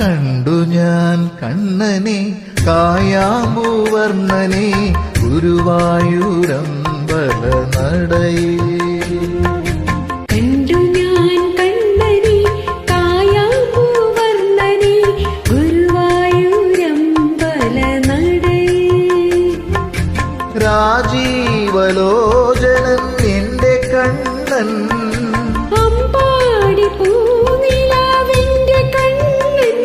കണ്ടു ഞാൻ കണ്ണനെ കായാമ്പൂവർണ്ണനെ ഗുരുവായൂരമ്പല നടയിൽ. കണ്ടു ഞാൻ കണ്ണനെ കായാമ്പൂവർണ്ണനെ ഗുരുവായൂരമ്പല നടയിൽ. രാജീവലോചനൻ എന്റെ കണ്ണൻ അമ്പാടി പൂനിലാവിന്റെ കണ്ണൻ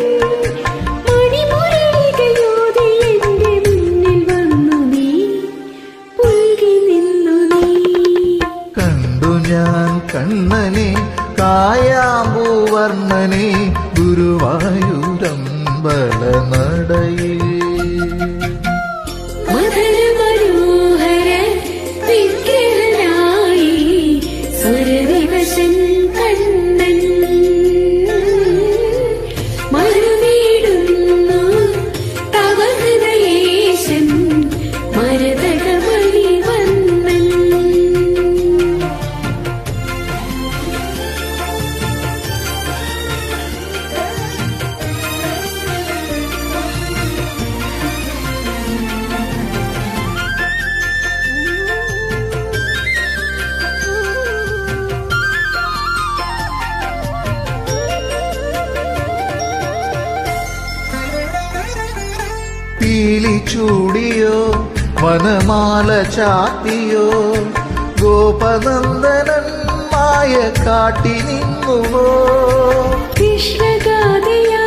മണിമുരളികയോടെ എന്റെ മുന്നിൽ വന്നു നീ പുൽകി നിന്നു നീ. കണ്ടു ഞാൻ കണ്ണനെ കായാമ്പൂവർണ്ണനെ ഗുരുവായൂരമ്പല നടയിൽ. മധുരമനോഹര വിഗ്രഹനായി സുരവിവശൻ കണ്ണൻ മരുവീടുന്നു തവ ഹൃദയേശൻ മരതകമണി വന്ദൻ. പീലി ചൂടിയോ വനമാല ചാത്തിയോ ഗോപനന്ദനൻ മായ കാട്ടി നിന്നുവോ. കൃഷ്ണഗാഥയാ